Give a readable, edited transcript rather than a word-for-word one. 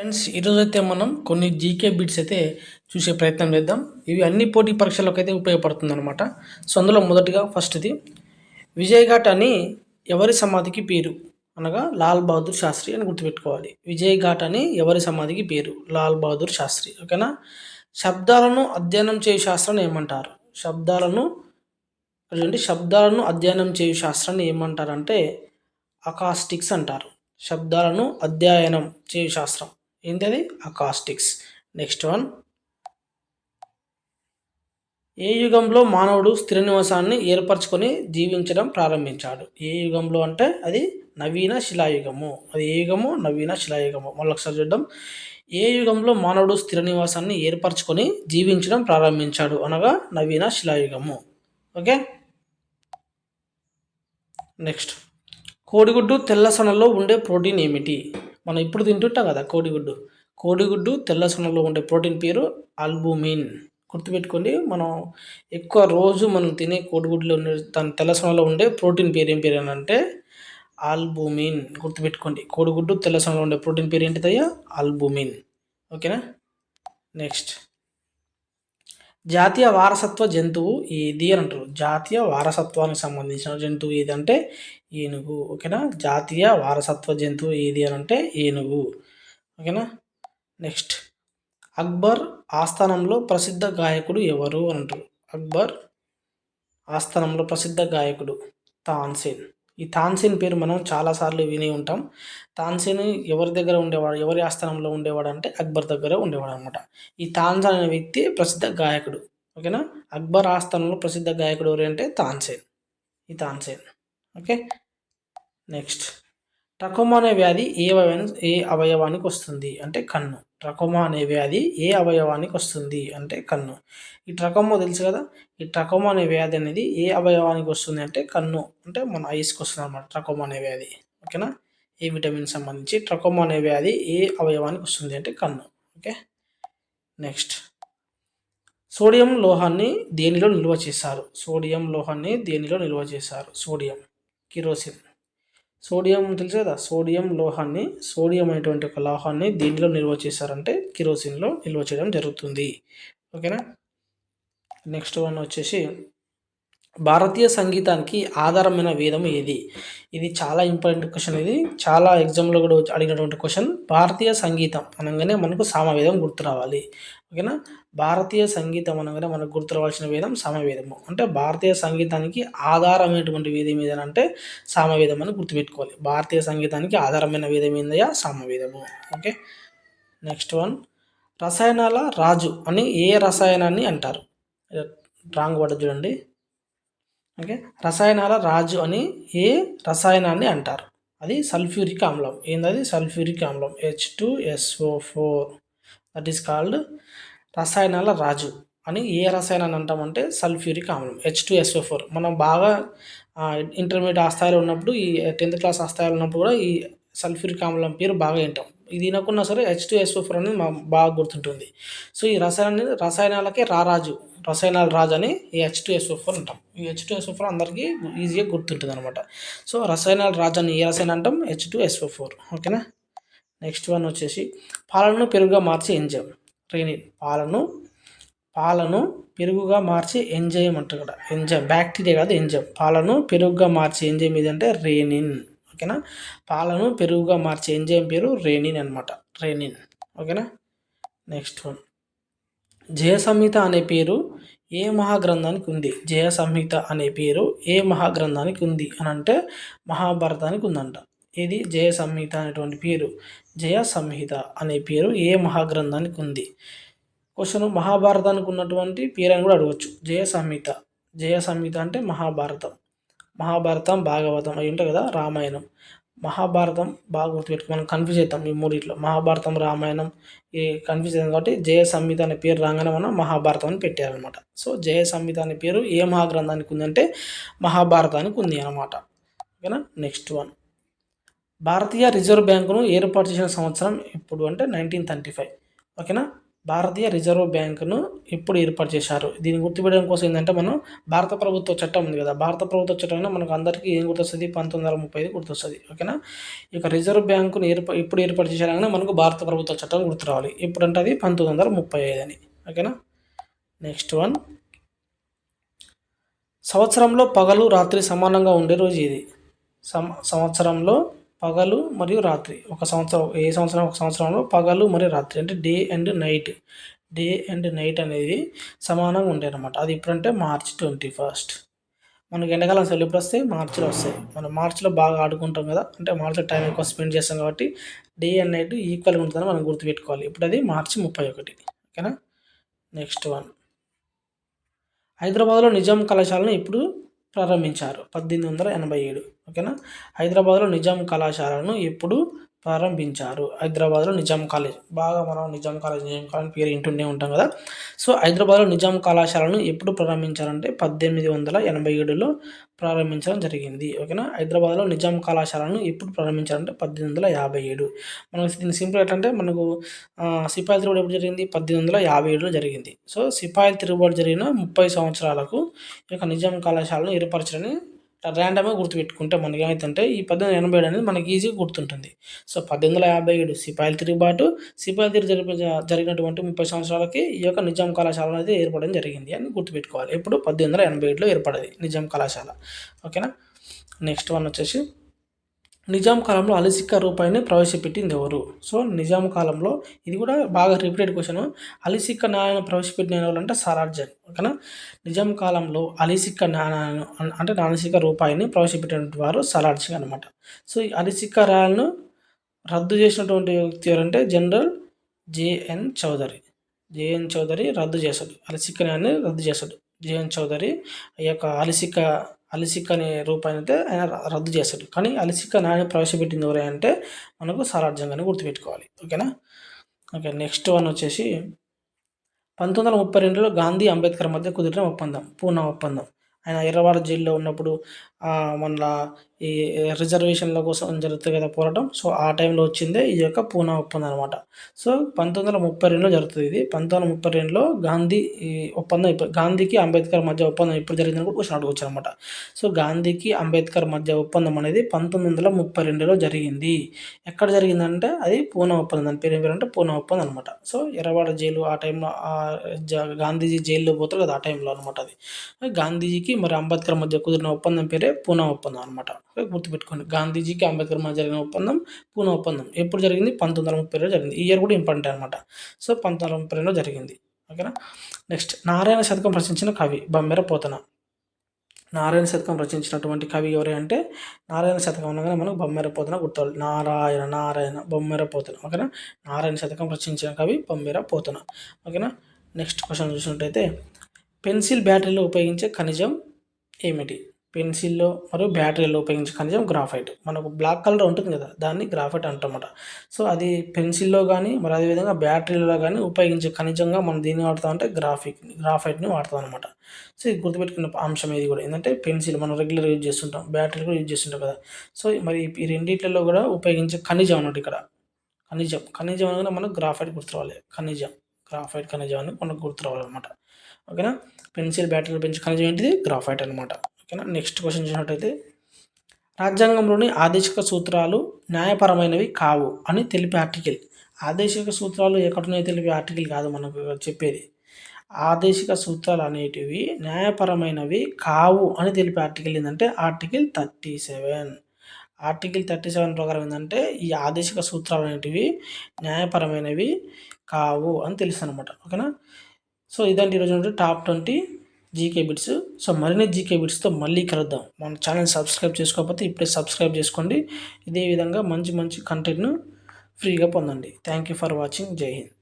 Friends, ఈరోజైతే మనం కొన్ని జీకే బిట్స్ అయితే చూసే ప్రయత్నం చేద్దాం. ఇవి అన్ని పోటీ పరీక్షలకు అయితే ఉపయోగపడుతుంది అనమాట. సో అందులో మొదటిగా ఫస్ట్ది, విజయ్ ఘాట్ అని ఎవరి సమాధికి పేరు అనగా లాల్ బహదూర్ శాస్త్రి అని గుర్తుపెట్టుకోవాలి. విజయ్ ఘాట్ అని ఎవరి సమాధికి పేరు? లాల్ బహదూర్ శాస్త్రి. ఓకేనా. శబ్దాలను అధ్యయనం చేయు శాస్త్రాన్ని ఏమంటారు? శబ్దాలను అధ్యయనం చేయు శాస్త్రాన్ని ఏమంటారంటే అకాస్టిక్స్ అంటారు. శబ్దాలను అధ్యయనం చేయు శాస్త్రం ఏంటది? అకాస్టిక్స్. నెక్స్ట్ వన్, ఏ యుగంలో మానవుడు స్థిర నివాసాన్ని ఏర్పరచుకొని జీవించడం ప్రారంభించాడు? ఏ యుగంలో అంటే అది నవీన శిలాయుగము. అది ఏ యుగము? నవీన శిలాయుగము. మళ్ళీ ఒకసారి చూద్దాం. ఏ యుగంలో మానవుడు స్థిర నివాసాన్ని ఏర్పరచుకొని జీవించడం ప్రారంభించాడు అనగా నవీన శిలాయుగము. ఓకే. నెక్స్ట్, కోడిగుడ్డు తెల్ల సొనలో ఉండే ప్రోటీన్ ఏమిటి? మనం ఇప్పుడు తింటుంటాం కదా కోడిగుడ్డు తెల్ల సొనలో ఉండే ప్రోటీన్ పేరు ఆల్బుమిన్. గుర్తుపెట్టుకోండి. మనం ఎక్కువ రోజు మనం తినే కోడిగుడ్లో దాని తెల్ల సొనలో ఉండే ప్రోటీన్ పేరు ఏం పేరు అని అంటే ఆల్బుమిన్. గుర్తుపెట్టుకోండి. కోడిగుడ్డు తెల్ల సొనలో ఉండే ప్రోటీన్ పేరు ఏంటిదయ్యా? ఆల్బుమిన్. ఓకేనా. నెక్స్ట్, జాతీయ వారసత్వ జంతువు ఏది అని అంటారు. జాతీయ వారసత్వానికి సంబంధించిన జంతువు ఏది అంటే ఏనుగు. ఓకేనా. జాతీయ వారసత్వ జంతువు ఏది అని అంటే ఏనుగు. ఓకేనా. నెక్స్ట్, అక్బర్ ఆస్థానంలో ప్రసిద్ధ గాయకుడు ఎవరు అని అంటారు. అక్బర్ ఆస్థానంలో ప్రసిద్ధ గాయకుడు తాన్సేన్. ఈ తాన్సేన్ పేరు మనం చాలాసార్లు విని ఉంటాం. తాన్సేన్ ఎవరి దగ్గర ఉండేవాడు, ఎవరి ఆస్థానంలో ఉండేవాడు అంటే అక్బర్ దగ్గర ఉండేవాడు అనమాట. ఈ తాన్సేన్ అనే వ్యక్తి ప్రసిద్ధ గాయకుడు. ఓకేనా. అక్బర్ ఆస్థానంలో ప్రసిద్ధ గాయకుడు ఎవరు అంటే తాన్సేన్. ఈ తాన్సేన్. ఓకే. నెక్స్ట్, ట్రకోమా అనే వ్యాధి ఏ అవయవానికి వస్తుంది అంటే కన్ను. ట్రకోమా అనే వ్యాధి ఏ అవయవానికి వస్తుంది అంటే కన్ను. ఈ ట్రకోమా తెలుసు కదా. ఈ ట్రకోమా అనే వ్యాధి అనేది ఏ అవయవానికి వస్తుంది అంటే కన్ను, అంటే మన ఐస్కి వస్తుంది అనమాట ట్రకోమా అనే వ్యాధి. ఓకేనా. ఏ విటమిన్ సంబంధించి ట్రకోమా అనే వ్యాధి ఏ అవయవానికి వస్తుంది అంటే కన్ను. ఓకే. నెక్స్ట్, సోడియం లోహాన్ని దేనిలో నిల్వ చేశారు? Sodium kerosene. సోడియం తెలుసు కదా. సోడియం అనేటువంటి ఒక లోహాన్ని దేనిలో నిల్వ చేశారంటే కిరోసిన్లో నిల్వ చేయడం జరుగుతుంది. ఓకేనా. నెక్స్ట్ వన్ వచ్చేసి, భారతీయ సంగీతానికి ఆధారమైన వేదం ఏది? ఇది చాలా ఇంపార్టెంట్ క్వశ్చన్. ఇది చాలా ఎగ్జామ్లో కూడా అడిగినటువంటి క్వశ్చన్. భారతీయ సంగీతం అనగానే మనకు సామవేదం గుర్తు రావాలి. ఓకేనా. భారతీయ సంగీతం అనగానే మనకు గుర్తు రావాల్సిన వేదం సామవేదము. అంటే భారతీయ సంగీతానికి ఆధారమైనటువంటి వేదం ఏదంటే సామవేదం అని గుర్తుపెట్టుకోవాలి. భారతీయ సంగీతానికి ఆధారమైన వేదం ఏందయ్యా? సామవేదము. ఓకే. నెక్స్ట్ వన్, రసాయనాల రాజు అని ఏ రసాయనాన్ని అంటారు? రాంగ్ వర్డ్ చూడండి. ఓకే. రసాయనాల రాజు అని ఏ రసాయనాన్ని అంటారు? అది సల్ఫ్యూరిక్ ఆమ్లం. ఏందది? సల్ఫ్యూరిక్ ఆమ్లం H2SO4. దట్ ఈస్ కాల్డ్ రసాయనాల రాజు అని ఏ రసాయనాన్ని అంటామంటే సల్ఫ్యూరిక్ ఆమ్లం H2SO4. మనం బాగా ఇంటర్మీడియట్ ఆ స్థాయిలో ఉన్నప్పుడు, ఈ 10th క్లాస్ ఆ స్థాయిలో ఉన్నప్పుడు కూడా ఈ సల్ఫ్యూరిక్ ఆమ్లం పేరు బాగా వింటాం. ఇది వినకున్నా సరే H2SO4 అనేది బాగా గుర్తుంటుంది. సో ఈ రసాయనాలకే రసాయనాల రాజు అని ఈ H2SO4 అంటాం. ఈ H2SO4 అందరికీ ఈజీగా గుర్తుంటుంది అనమాట. సో రసాయనాల రాజు అని ఏ రసాయనం అంటాం? H2SO4. ఓకేనా. నెక్స్ట్ వన్ వచ్చేసి, పాలను పెరుగుగా మార్చే ఎంజైమ్ రెనిన్. పాలను పెరుగుగా మార్చే ఎంజైమ్ అంటారు కదా. ఎంజైమ్ బ్యాక్టీరియా కాదు, ఎంజైమ్. పాలను పెరుగుగా మార్చే ఎంజైమ్ ఏదంటే రెనిన్. ఓకేనా. పాలను పెరుగుగా మార్చే ఎంజైమ్ పేరు రెనిన్ అనమాట. రెనిన్. ఓకేనా. నెక్స్ట్ వన్, జయ సంహిత అనే పేరు ఏ మహాగ్రంథానికి ఉంది? జయ సంహిత అనే పేరు ఏ మహాగ్రంథానికి ఉంది అని అంటే మహాభారతానికి ఉందంట. ఇది జయ సంహిత అనేటువంటి పేరు. జయ సంహిత అనే పేరు ఏ మహాగ్రంథానికి ఉంది? క్వశ్చన్ మహాభారతానికి ఉన్నటువంటి పేరు అని కూడా అడగవచ్చు. జయ సంహిత అంటే మహాభారతం భాగవతం అవి ఉంటాయి కదా, రామాయణం. మహాభారతం బాగా గుర్తుపెట్టుకో, మనం కన్ఫ్యూజ్ అవుతాం ఈ మూడిట్లో. మహాభారతం రామాయణం ఈ కన్ఫ్యూజ్ అవుతాం కాబట్టి జయ సంహిత అనే పేరు రాగానే మనం మహాభారతం అని పెట్టారనమాట. సో జయ సంహిత అనే పేరు ఏ మహాగ్రంథానికి ఉందంటే మహాభారతానికి ఉంది అనమాట. ఓకేనా. నెక్స్ట్ వన్, భారతీయ రిజర్వ్ బ్యాంకును ఏర్పాటు చేసిన సంవత్సరం ఎప్పుడు అంటే 1935. ఓకేనా. భారతీయ రిజర్వ్ బ్యాంకును ఎప్పుడు ఏర్పాటు చేశారు? దీన్ని గుర్తుపెట్టడం కోసం ఏంటంటే మనం భారత ప్రభుత్వ చట్టం ఉంది కదా, భారత ప్రభుత్వ చట్టం అయినా మనకు అందరికీ ఏం గుర్తొస్తుంది? 1935 గుర్తొస్తుంది. ఓకేనా? ఇక రిజర్వ్ బ్యాంకును ఎప్పుడు ఏర్పాటు చేశారని మనకు భారత ప్రభుత్వ చట్టం గుర్తు రావాలి. ఎప్పుడంటే అది 1935 అని. ఓకేనా? నెక్స్ట్ వన్, సంవత్సరంలో పగలు రాత్రి సమానంగా ఉండే రోజు ఇది. సంవత్సరంలో పగలు మరియు రాత్రి ఒక సంవత్సరంలో పగలు మరియు రాత్రి అంటే డే అండ్ నైట్ అనేది సమానంగా ఉంటాయి అన్నమాట. అది ఎప్పుడంటే March 21. మనకి ఎండాకాలం సెలవు ఎప్పుడు వస్తాయి? మార్చిలో వస్తాయి. మనం మార్చిలో బాగా ఆడుకుంటాం కదా, అంటే మార్చిలో టైం ఎక్కువ స్పెండ్ చేస్తాం కాబట్టి డే అండ్ నైట్ ఈక్వల్గా ఉంటుందని మనం గుర్తుపెట్టుకోవాలి. ఇప్పుడు అది March 31. ఓకేనా? నెక్స్ట్ వన్, హైదరాబాద్లో నిజాం కళాశాలను ఎప్పుడు ప్రారంభించారు? 1887. ఓకేనా? హైదరాబాద్లో నిజాం కళాశాలను ఎప్పుడు ప్రారంభించారు? హైదరాబాద్లో నిజాం కాలేజ్, బాగా మనం నిజాం కాలేజ్ పేరు వింటూనే ఉంటాం కదా. సో హైదరాబాద్లో నిజాం కళాశాలను ఎప్పుడు ప్రారంభించారంటే 1887లో ప్రారంభించడం జరిగింది. ఓకేనా? హైదరాబాద్లో నిజాం కళాశాలను ఎప్పుడు ప్రారంభించారంటే 1857. మనకు దీన్ని సింపుల్ ఎట్లంటే మనకు సిపాయిల తిరుగుబాటు ఎప్పుడు జరిగింది? 1857లో జరిగింది. సో సిపాయిల తిరుగుబాటు జరిగిన 30 సంవత్సరాలకు ఈ యొక్క నిజాం కళాశాలను ఏర్పరచడని ర్యాండమ్గా గుర్తుపెట్టుకుంటే మనకి ఏమైతుందంటే ఈ 1887 అనేది మనకి ఈజీగా గుర్తుంటుంది. సో 1857 సిపాయిల తిరుగుబాటు, జరిగినటువంటి 30 సంవత్సరాలకి ఈ యొక్క నిజాం కళాశాల అనేది ఏర్పడడం జరిగింది అని గుర్తుపెట్టుకోవాలి. ఎప్పుడు? 1887లో ఏర్పడింది నిజాం కళాశాల. ఓకేనా? నెక్స్ట్ వన్ వచ్చేసి, నిజాం కాలంలో అలిసిక్క రూపాయిని ప్రవేశపెట్టింది ఎవరు? సో నిజాం కాలంలో ఇది కూడా బాగా రిపీటెడ్ క్వశ్చన్. అలిసిక్క నాణ్యాన్ని ప్రవేశపెట్టిన ఎవరు అంటే సలార్జంగ్. ఓకేనా? నిజాం కాలంలో అలిసిక్క నాణ్యాన్ని అంటే నాణసిక్క రూపాయిని ప్రవేశపెట్టినటువంటి వారు సలార్జంగ్ అనమాట. సో ఈ అలిసిక్క రాయలను రద్దు చేసినటువంటి వ్యక్తి ఎవరంటే జనరల్ జేఎన్ చౌదరి రద్దు చేశాడు. అలిసిక్క నాణ్యాన్ని రద్దు చేశాడు జేఎన్ చౌదరి. ఈ యొక్క అలిసిక్క అనే రూపాయిని అయితే ఆయన రద్దు చేశాడు. కానీ అలిసిక్క నాణ్యం ప్రవేశపెట్టింది ఎవరు అంటే మనకు సలార్జంగ్ అని గుర్తుపెట్టుకోవాలి. ఓకేనా? ఓకే. నెక్స్ట్ వన్ వచ్చేసి 1932లో గాంధీ అంబేద్కర్ మధ్య కుదిరిన ఒప్పందం, పూనా ఒప్పందం. ఆయన ఎర్రవాడ జైల్లో ఉన్నప్పుడు మళ్ళా ఈ రిజర్వేషన్ల కోసం జరుగుతుంది కదా పోరాటం. సో ఆ టైంలో వచ్చిందే ఈ యొక్క పూనా ఒప్పందం అనమాట. సో 1932లో జరుగుతుంది ఇది. 1932లో ఈ ఒప్పందం గాంధీకి అంబేద్కర్ మధ్య ఒప్పందం ఎప్పుడు జరిగిందని కూడా క్వశ్చన్ అడగవచ్చు అనమాట. సో గాంధీకి అంబేద్కర్ మధ్య ఒప్పందం అనేది 1932లో జరిగింది. ఎక్కడ జరిగిందంటే అది పూనా ఒప్పందం. దాని పేరు ఏమంటే పూనా ఒప్పందం అనమాట. సో ఎర్రవాడ జైలు ఆ టైంలో గాంధీజీ జైల్లో పోతారు కదా, ఆ టైంలో అనమాట. అది గాంధీజీకి మరి అంబేద్కర్ మధ్య కుదిరిన ఒప్పందం పేరే పూనా ఒప్పందం అనమాట. గుర్తుపెట్టుకోండి, గాంధీజీకి అంబేద్కర్ మధ్య జరిగిన ఒప్పందం పూనా ఒప్పందం. ఎప్పుడు జరిగింది? 1932లో జరిగింది. ఈ ఇయర్ కూడా ఇంపార్టెంట్ అనమాట. సో 1932లో జరిగింది. ఓకేనా? నెక్స్ట్, నారాయణ శతకం రచించిన కవి బమ్మెర పోతన. నారాయణ శతకం రచించినటువంటి కవి ఎవరు అంటే నారాయణ శతకం అనగానే మనకు బమ్మెర పోతన గుర్తు. నారాయణ బొమ్మెర పోతన. ఓకేనా? నారాయణ శతకం రచించిన కవి బమ్మెర పోతన. ఓకేనా? నెక్స్ట్ క్వశ్చన్ చూసినట్టయితే, పెన్సిల్ బ్యాటరీలో ఉపయోగించే ఖనిజం ఏమిటి? పెన్సిల్లో మరియు బ్యాటరీలో ఉపయోగించే ఖనిజం గ్రాఫైట్. మనకు బ్లాక్ కలర్ ఉంటుంది కదా, దాన్ని గ్రాఫైట్ అంటామన్నమాట. సో అది పెన్సిల్లో కానీ మరి అదేవిధంగా బ్యాటరీలో కానీ ఉపయోగించే ఖనిజంగా మనం దీన్ని వాడతామంటే గ్రాఫైట్ని వాడతాం అనమాట. సో ఇది గుర్తుపెట్టుకున్న అంశం ఇది కూడా. ఏంటంటే పెన్సిల్ మనం రెగ్యులర్ యూజ్ చేస్తుంటాం, బ్యాటరీ కూడా యూజ్ చేస్తుంటాం కదా. సో మరి ఈ రెండిట్లలో కూడా ఉపయోగించే ఖనిజం అన్నట్టు ఇక్కడ. ఖనిజం అనగానే మనకు గ్రాఫైట్ గుర్తు రావాలి. గ్రాఫైట్ ఖనిజం అని మనకు గుర్తు రావాలన్నమాట. ఓకేనా? పెన్సిల్ బ్యాటరీలో పెంచే ఖనిజం ఏంటిది? గ్రాఫైట్ అనమాట. ఓకేనా? నెక్స్ట్ క్వశ్చన్ చూసినట్టయితే, రాజ్యాంగంలోని ఆదేశిక సూత్రాలు న్యాయపరమైనవి కావు అని తెలిపే ఆర్టికల్. ఆదేశిక సూత్రాలు ఎక్కడున్నాయో తెలిపే ఆర్టికల్ కాదు మనకు చెప్పేది. ఆదేశిక సూత్రాలు అనేటివి న్యాయపరమైనవి కావు అని తెలిపే ఆర్టికల్ ఏంటంటే ఆర్టికల్ 37. ఆర్టికల్ 37 ప్రకారం ఏంటంటే ఈ ఆదేశిక సూత్రాలు అనేటివి న్యాయపరమైనవి కావు అని తెలుసు అనమాట. ఓకేనా? సో ఇదండి ఈరోజు టాప్ 20 జీకే బిట్స్. సో మరిన్ని జీకే బిట్స్తో మళ్ళీ కలుద్దాం. మన ఛానల్ సబ్స్క్రైబ్ చేసుకోకపోతే ఇప్పుడే సబ్స్క్రైబ్ చేసుకోండి. ఇదే విధంగా మంచి కంటెంట్ను ఫ్రీగా పొందండి. Thank you for watching. జై హింద్.